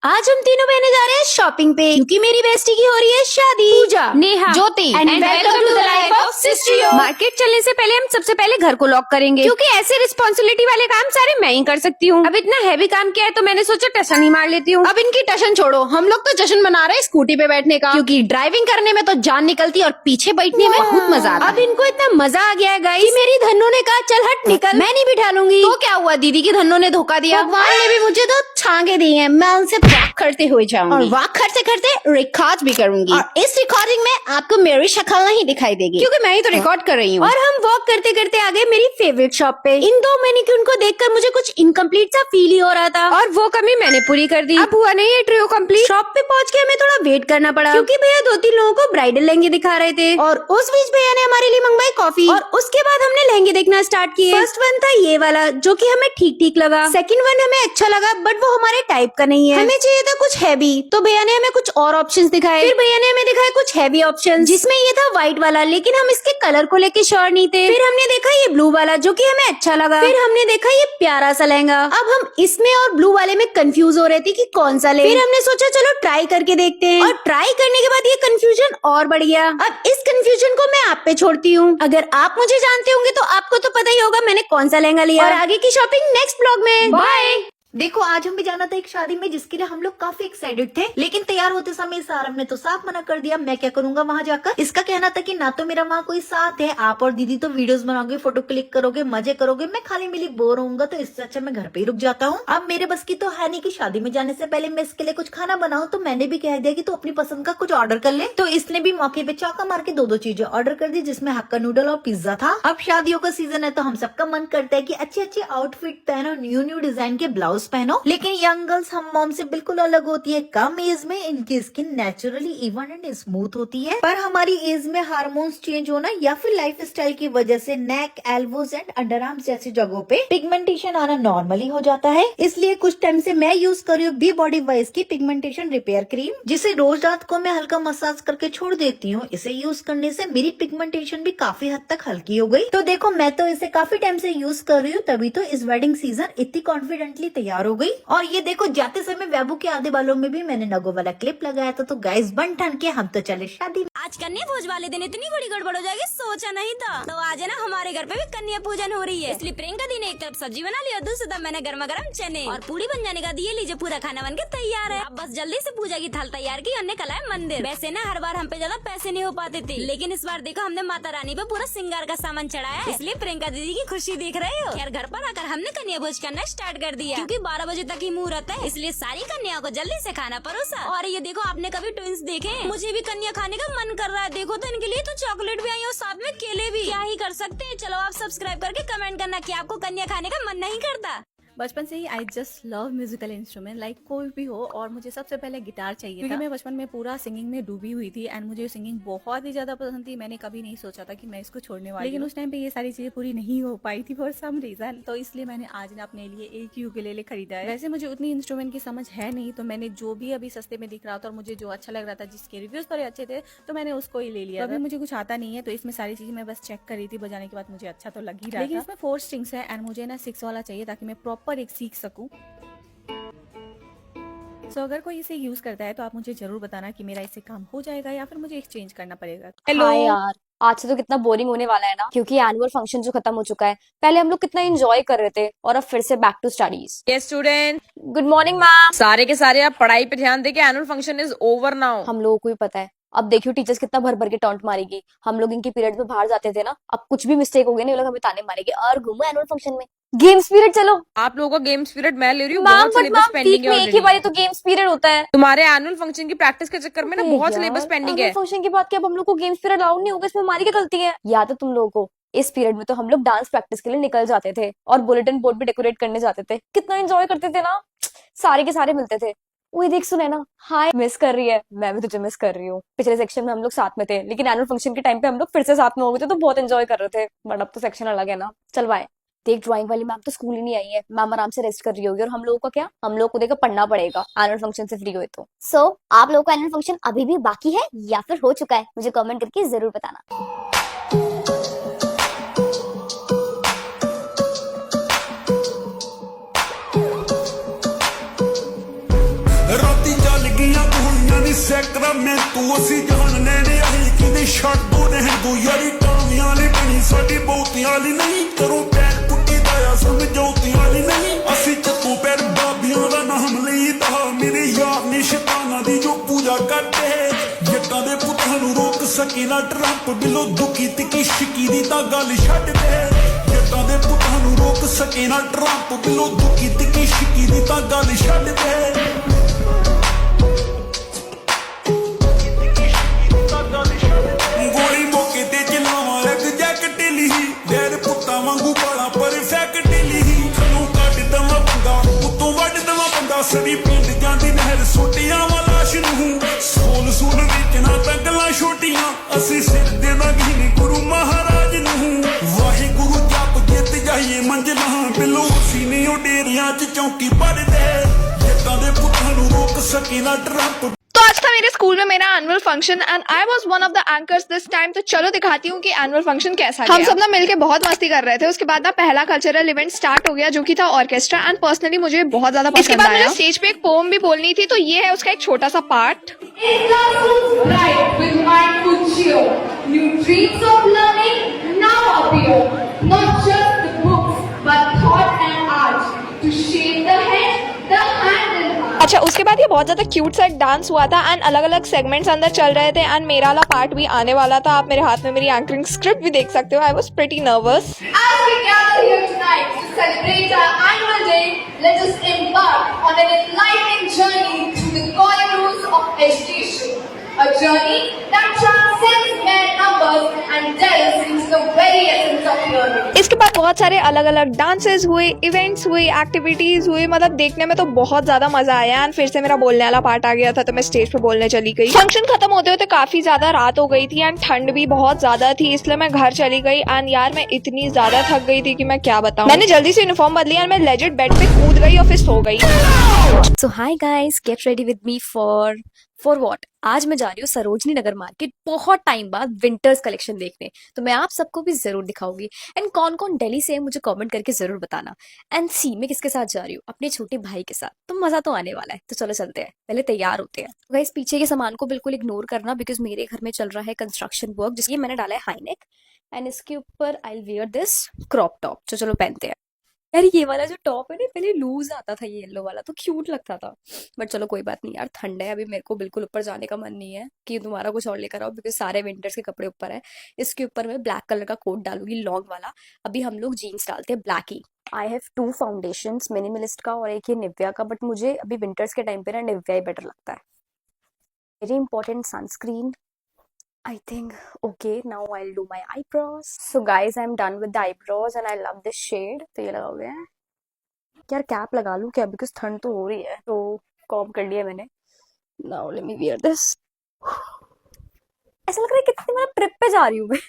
आज हम तीनों बहनें जा रहे हैं शॉपिंग पे क्योंकि मेरी बेस्टी की हो रही है शादी। Pooja, Neha, Jyoti and welcome to the life of sisterio. Market चलने से पहले हम सबसे पहले घर को लॉक करेंगे क्योंकि ऐसे रिस्पॉन्सिबिलिटी वाले काम सारे मैं ही कर सकती हूँ। अब इतना हैवी काम किया है तो मैंने सोचा टशन ही मार लेती हूँ। अब इनकी टशन छोड़ो, हम लोग तो जश्न मना रहे हैं स्कूटी पे बैठने का, क्योंकि ड्राइविंग करने में तो जान निकलती और पीछे बैठने में बहुत मजा आता है। अब इनको इतना मजा आ गया है गाइस। मेरी धन्नो ने कहा चल हट निकल, मैं नहीं बिठा लूंगी। तो क्या हुआ, दीदी की धन्नो ने धोखा दिया। भगवान ने भी मुझे तो छांगे दी हैं, मैं उनसे वॉक करते हुए जाऊंगी और वॉक करते करते रिकॉर्ड भी करूंगी। और इस रिकॉर्डिंग में आपको मेरी शक्ल नहीं दिखाई देगी क्योंकि मैं ही तो रिकॉर्ड कर रही हूँ। और हम वॉक करते करते आ गए मेरी फेवरेट शॉप पे। इन दो मैनिक्यूर को देखकर मुझे कुछ इनकम्प्लीट सा फील ही हो रहा था और वो कमी मैंने पूरी कर दी। अब हुआ नहीं ये ट्रियो कंप्लीट। शॉप पे पहुंच के हमें थोड़ा वेट करना पड़ा क्योंकि भैया 2-3 लोगों को ब्राइडल लहंगे दिखा रहे थे और उस बीच भैया ने हमारे लिए मंगवाई कॉफी। और उसके बाद हमने लहंगे देखना स्टार्ट किए। फर्स्ट वन था ये वाला जो कि हमें ठीक ठीक लगा। सेकंड वन हमें अच्छा लगा बट वो हमारे टाइप का नहीं है। हमें चाहिए था कुछ हैवी, तो भैया ने हमें कुछ और ऑप्शंस दिखाए। फिर भैया ने हमें दिखाए कुछ हैवी ऑप्शंस जिसमें ये था व्हाइट वाला, लेकिन हम इसके कलर को लेके श्योर नहीं थे। फिर हमने देखा ये ब्लू वाला जो कि हमें अच्छा लगा। फिर हमने देखा ये प्यारा सा लहंगा। अब हम इसमें और ब्लू वाले में कंफ्यूज हो रहे थे कि कौन सा ले। फिर हमने सोचा चलो ट्राई करके देखते हैं और ट्राई करने के बाद ये कंफ्यूजन और बढ़ गया। अब इस कंफ्यूजन को मैं आप पे छोड़ती हूँ। अगर आप मुझे जानते होंगे तो आपको तो पता ही होगा मैंने कौन सा लहंगा लिया। और आगे की शॉपिंग नेक्स्ट ब्लॉग में। बाय। देखो आज हमें जाना था एक शादी में जिसके लिए हम लोग काफी एक्साइटेड थे, लेकिन तैयार होते समय सारम ने तो साफ मना कर दिया। मैं क्या करूंगा वहां जाकर। इसका कहना था कि ना तो मेरा वहाँ कोई साथ है, आप और दीदी तो वीडियोस बनाओगे, फोटो क्लिक करोगे, मजे करोगे, मैं खाली मिली बोर होऊंगा, तो इससे अच्छा मैं घर पे ही रुक जाता हूँ। अब मेरे बस की तो है नहीं कि शादी में जाने से पहले मैं इसके लिए कुछ खाना बनाऊं, तो मैंने भी कह दिया कि तू अपनी पसंद का कुछ ऑर्डर कर ले। तो इसने भी मौके पे चौका मार के 2-2 चीजें ऑर्डर कर दी, जिसमें हक्का नूडल और पिज्जा था। अब शादियों का सीजन है तो हम सबका मन करता है कि अच्छे अच्छे आउटफिट पहनो, न्यू न्यू डिजाइन के ब्लाउज पहनो, लेकिन यंग गर्ल्स हम मॉम से बिल्कुल अलग होती है। कम एज में इनकी skin naturally even and smooth होती है, पर हमारी एज में हार्मोन्स चेंज होना या फिर लाइफस्टाइल की वजह से नेक, एल्बोज एंड अंडर आर्म्स जैसी जगहों पे पिगमेंटेशन आना नॉर्मली हो जाता है। इसलिए कुछ टाइम से मैं यूज कर रही हूँ बी बॉडी वाइज की पिगमेंटेशन रिपेयर क्रीम, जिसे रोज रात को मैं हल्का मसाज करके छोड़ देती हूँ। इसे यूज करने से मेरी पिगमेंटेशन भी काफी हद तक हल्की हो गई। तो देखो मैं तो इसे काफी टाइम से यूज कर रही हूँ, तभी तो इस वेडिंग सीजन इतनी कॉन्फिडेंटली तैयार हो गई। और ये देखो जाते समय वैभू के आधे बालों में भी मैंने नगो वाला क्लिप लगाया था। तो गाइस बन ठन के हम तो चले शादी। आज कन्या भोज वाले दिन इतनी बड़ी गड़बड़ हो जाएगी सोचा नहीं था। तो आज है ना हमारे घर पे भी कन्या पूजन हो रही है, इसलिए प्रियंका दी ने एक तरफ सब्जी बना लिया, दूसरी तरफ मैंने गर्मा गर्म चने और पूरी बन जाने का दिए। लीजिए पूरा खाना बन के तैयार है। अब बस जल्दी से पूजा की थाल तैयार की, हमने कल है मंदिर। वैसे ना हर बार हम पे ज्यादा पैसे नहीं हो पाते थे, लेकिन इस बार देखो हमने माता रानी पे पूरा सिंगार का सामान चढ़ाया है, इसलिए प्रियंका दीदी की खुशी देख रहे हो। खैर घर पर आकर हमने कन्या भोज करना स्टार्ट कर दिया, क्योंकि 12 बजे तक ही मुहूर्त है, इसलिए सारी कन्या को जल्दी से खाना परोसा। और ये देखो आपने कभी ट्विंस देखे हैं? मुझे भी कन्या खाने का मन कर रहा है। देखो तो इनके लिए तो चॉकलेट भी आई और साथ में केले भी। क्या ही कर सकते हैं। चलो आप सब्सक्राइब करके कमेंट करना कि आपको कन्या खाने का मन नहीं करता। बचपन से ही I just love musical instrument, like कोई भी हो, और मुझे सबसे पहले गिटार चाहिए क्योंकि मैं बचपन में पूरा सिंगिंग में डूबी हुई थी एंड मुझे सिंगिंग बहुत ही ज्यादा पसंद थी। मैंने कभी नहीं सोचा था कि मैं इसको छोड़ने वाली, लेकिन उस टाइम पे ये सारी चीजें पूरी नहीं हो पाई थी फॉर सम रीजन। तो इसलिए मैंने आज ना अपने लिए एक यूकेलेले खरीदा है। वैसे मुझे उतनी इंस्ट्रूमेंट की समझ है नहीं, तो मैंने जो भी अभी सस्ते में दिख रहा था और मुझे जो अच्छा लग रहा था, जिसके रिव्यूज थोड़े अच्छे थे, तो मैंने उसको ही ले लिया। अभी मुझे कुछ आता नहीं है, तो इसमें सारी चीजें मैं बस चेक कर रही थी। बजाने के बाद मुझे अच्छा तो लग ही रहा था, लेकिन इसमें 4 स्ट्रिंग्स है एंड मुझे ना 6 वाला चाहिए ताकि मैं प्रॉपर एक सीख सकूं। तो अगर कोई इसे यूज करता है तो आप मुझे जरूर बताना कि मेरा इससे काम हो जाएगा या फिर मुझे एक्सचेंज करना पड़ेगा। हाँ यार, आज से तो कितना बोरिंग होने वाला है ना, क्योंकि एनुअल फंक्शन जो खत्म हो चुका है। पहले हम लोग कितना एंजॉय कर रहे थे और अब फिर से back to studies. Yes student, good morning ma'am. सारे के सारे आप पढ़ाई पे ध्यान देके annual function is over now. हम लोगों को भी पता है। अब देखियो टीचर्स कितना भर भर के टॉन्ट मारेगी। हम लोग इनके पीरियड में बाहर जाते थे ना, अब कुछ भी मिस्टेक हो गया ना, ये लोग हमें ताने मारेंगे। और घूमो एनुअल फंक्शन में, गेम्स पीरियड चलो। आप लोगों का गेम्स पीरियड मैं ले रही हूँ, मैम बहुत but syllabus ma'am pending week है में एक ही already। बार तो गेम्स पीरियड होता है। तुम्हारे एनुअल फंक्शन की प्रैक्टिस के चक्कर में ना बहुत सिलेबस पेंडिंग है। फंक्शन की बात की, अब हम लोग को गेम्स पीरियड अलाउड नहीं होगा, इसमें हमारी क्या गलती है? या तो तुम लोगों को इस पीरियड में तो हम लोग डांस प्रैक्टिस के लिए निकल जाते थे और बुलेटिन बोर्ड भी डेकोरेट करने जाते थे। कितना एंजॉय करते थे ना, सारे के सारे मिलते थे। वही देख सुने ना, हाय मिस कर रही है, मैं भी तुझे मिस कर रही हूँ। पिछले सेक्शन में हम लोग साथ में थे, लेकिन एनुअल फंक्शन के टाइम पे हम लोग फिर से साथ में हो गए थे, तो बहुत एंजॉय कर रहे थे। बट अब तो सेक्शन अलग है ना। चल बाय। देख ड्राइंग वाली मैम तो स्कूल ही नहीं आई है, मैम आराम से रेस्ट कर रही होगी, और हम लोगों का क्या, हम लोग को देखकर पढ़ना पड़ेगा एनुअल फंक्शन से फ्री हुए तो। सो आप लोगों का एनुअल फंक्शन अभी भी बाकी है या फिर हो चुका है? मुझे कमेंट करके जरूर बताना। रोते सैक्रामेंटो असी जान लैने आए कि छड़ दो रहन दो यारी टावियां वाली बनी साडी बहुतियां वाली नहीं करो पैर पुट्टी दाया समझौतियां वाली नहीं असी चत्तों पैर बाबियां दा नाम लईदा मेरे यार ने शैताना दी जो पूजा करते जट्टां दे पुत्तां नूं रोक सके ना ट्रंप बिलो दुखी तिकी शिकी दी तां गल छड्ड दे जट्टां दे पुत्तां नूं रोक सके ना ट्रंप बिलो दुखी तिकी शिकी दी तां गल छड्ड दे गोली मौके ते चलावां लग जैकट ली डैर पुत्तां वांगू बाला पर फैकट ली खनू कट दवा बंदा उत्तों वड्ड दवा बंदा सड़ी पिंड जांदी नहर सोटियां वाला लाश नूं सोल सूल वेचना तां गल्लां छोटियां असी सिर दे दी गुरु महाराज नूं वाहिगुरु जप जित जाइए मंजिलां बिलो सीने ओ डेरियां च चौकी पड़दे जट्टां दे पुत्तां नूं रोक सके ना ट्रंप। तो आज था मेरे स्कूल में मेरा annual function and I was one of the anchors this time. तो चलो दिखाती हूँ कि एनुअल फंक्शन कैसा है। हम सब ना मिलके बहुत मस्ती कर रहे थे। उसके बाद ना पहला कल्चरल इवेंट स्टार्ट हो गया जो कि था ऑर्केस्ट्रा एंड पर्सनली मुझे बहुत ज्यादा पसंद आया। इसके बाद मुझे स्टेज पे एक पोम भी बोलनी थी तो ये है उसका एक छोटा सा पार्ट। अच्छा उसके बाद ये बहुत ज्यादा क्यूट सा एक डांस हुआ था एंड अलग अलग सेगमेंट्स अंदर चल रहे थे एंड मेरा वाला पार्ट भी आने वाला था। आप मेरे हाथ में मेरी एंकरिंग स्क्रिप्ट भी देख सकते हो। I was pretty nervous. As we gather here tonight to celebrate our annual day, let us embark on an enlightening journey through the corridors of education. A journey that transcends mere numbers and delves into the very essence of learning. इसके बाद बहुत सारे अलग अलग dances हुए, events हुए, activities हुए। मतलब देखने में तो बहुत ज्यादा मजा आया एंड फिर से मेरा बोलने वाला पार्ट आ गया था तो मैं स्टेज पे बोलने चली गई। फंक्शन खत्म होते होते काफी ज्यादा रात हो गई थी एंड ठंड भी बहुत ज्यादा थी इसलिए मैं घर चली गई एंड यार मैं इतनी ज्यादा थक गई थी कि मैं क्या बताऊं। मैंने जल्दी से यूनिफॉर्म बदली और मैं लेजिट बेड पे कूद गई और फिर सो गई। So hi guys, get ready with me for what. आज मैं जा रही हूँ सरोजनी नगर मार्केट बहुत टाइम बाद विंटर्स कलेक्शन देखने। तो मैं आप सबको भी जरूर दिखाऊंगी एंड कौन कौन दिल्ली से है मुझे कमेंट करके जरूर बताना। एंड सी मैं किसके साथ जा रही हूँ, अपने छोटे भाई के साथ। तो मजा तो आने वाला है। तो चलो चलते हैं, पहले तैयार होते हैं। तो गाइस पीछे के सामान को बिल्कुल इग्नोर करना बिकॉज मेरे घर में चल रहा है कंस्ट्रक्शन वर्क जिसकी मैंने डाला है हाई नेक एंड इसके ऊपर I wear this crop top. तो चलो पहनते हैं। यार ये वाला जो टॉप है ना पहले लूज आता था, ये येलो वाला तो क्यूट लगता था बट चलो कोई बात नहीं यार, ठंड है अभी, मेरे को बिल्कुल ऊपर जाने का मन नहीं है कि तुम्हारा कुछ और लेकर आओ बिकॉज सारे विंटर्स के कपड़े ऊपर है। इसके ऊपर मैं ब्लैक कलर का कोट डालूंगी लॉन्ग वाला। अभी हम लोग जीन्स डालते हैं black he. I have 2 foundations, minimalist का और एक ये निव्या का, बट मुझे अभी विंटर्स के टाइम पे ना निव्या ही बेटर लगता है। Very important sunscreen I think. Okay, now I'll do my eyebrows. So guys, I'm done with the eyebrows and I love this shade. तो ये लगा हुआ है। यार कैप लगा लूं क्या बिकॉज ठंड तो हो रही है। तो कॉम्ब कर लिया मैंने। Now let me wear this. ऐसा लग रहा है कितनी मैं ट्रिप पे जा रही हूँ मैं।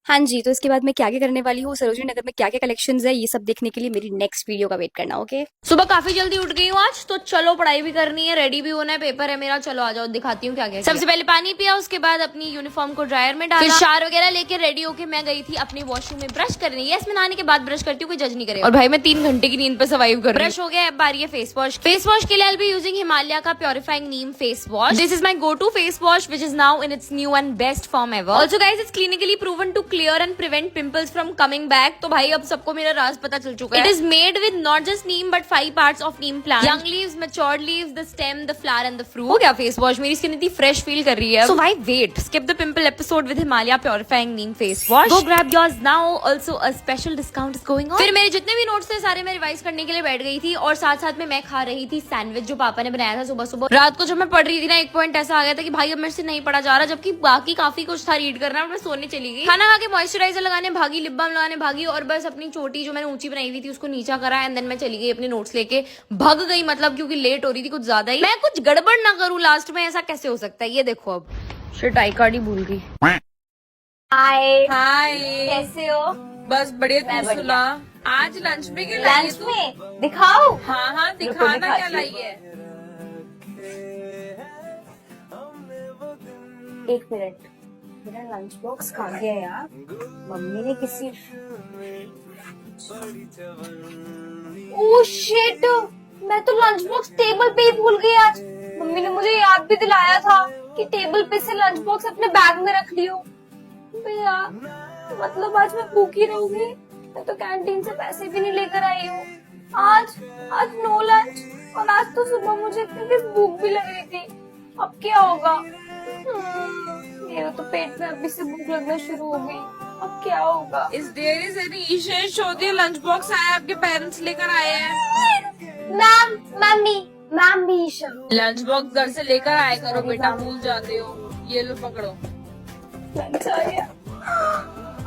हाँ जी, तो इसके बाद मैं क्या क्या करने वाली हूँ, सरोजनी नगर में क्या क्या कलेक्शंस है, ये सब देखने के लिए मेरी नेक्स्ट वीडियो का वेट करना। ओके। सुबह काफी जल्दी उठ गई हूँ आज, तो चलो पढ़ाई भी करनी है, रेडी भी होना है, पेपर है मेरा। चलो आ जाओ दिखाती हूँ क्या क्या। सबसे पहले पानी पिया, उसके बाद अपनी यूनिफॉर्म को ड्रायर में डाला, फिर शावर वगैरह लेके रेडी होके मैं गई थी अपनी वॉशरूम में ब्रश करने। यस, मैं नहाने के बाद ब्रश करती हूँ, कोई जज नहीं करेगा। और भाई मैं 3 घंटे की नींद पे सर्वाइव कर रही हूँ। ब्रश हो गया, अब बारी है फेस वॉश। फेस वॉश के लिए आई बी यूजिंग हिमालय का purifying neem face wash. This is my go to face wash which is now in its new and best form ever. Also guys it's clinically proven to clear and prevent pimples from coming back. तो भाई अब सबको मेरा राज पता चल चुका है। It is made with not just neem but 5 parts of neem plant, young leaves, matured leaves, the stem, the flower and the fruit. हो गया फेस वॉश, मेरी स्किन इतनी फ्रेश फील कर रही है। So why wait, skip the pimple episode with Himalaya purifying neem face wash. Go grab yours now, also a special discount is going on. फिर मेरे जितने भी नोट्स थे सारे मैं रिवाइज करने के लिए बैठ गई थी और साथ साथ में मैं खा रही थी सैंडविच जो पापा ने बनाया था सुबह सुबह। रात को जब मैं पढ़ रही थी ना, एक पॉइंट ऐसा आ गया था कि भाई अब मेरे से नहीं पढ़ा जा रहा, जबकि बाकी काफी कुछ था रीड करना। मैं सोने चली गई, खाना खा के मॉइस्चराइजर लगाने भागी, लिप बाम लगाने भागी और बस अपनी चोटी जो मैंने ऊंची बनाई हुई थी उसको नीचा करा एंड देन मैं चली गई अपने नोट्स लेके, भग गई। मतलब क्योंकि लेट हो रही थी कुछ ज्यादा ही। मैं कुछ गड़बड़ ना करूं लास्ट में, ऐसा कैसे हो सकता है। ये देखो अब शिट, आई कार्ड ही भूल गई। हाय हाय, कैसे हो? बस बढ़िया। तू सुना, आज लंच में क्या लाई है लंच तू? में दिखाओ। हाँ दिखाना क्या लाई है। एक मिनट, मेरा लंच बॉक्स खा गया यार। मम्मी ने किसी ओह शिट, मैं तो लंच बॉक्स टेबल पे ही भूल गई आज। मम्मी ने मुझे याद भी दिलाया था कि टेबल पे से लंच बॉक्स अपने बैग में रख लियो। भैया मतलब आज मैं भूखी रहूंगी। मैं तो कैंटीन से पैसे भी नहीं लेकर आई हूँ। आज नो लंच, और आज तो सुबह मुझे इतनी भूख भी लग रही थी। अब क्या होगा? मेरे तो पेट में अभी से भूख लगना शुरू हो गई। अब क्या होगा? Is there is any Isha Shodhi lunch box आया, आपके पेरेंट्स लेकर आए हैं। मैम भी ईशा। लंच बॉक्स घर से लेकर आया करो बेटा, भूल जाते हो। ये लो पकड़ो।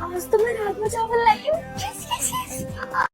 आज तो मैं राजमा चावल लाई हूँ।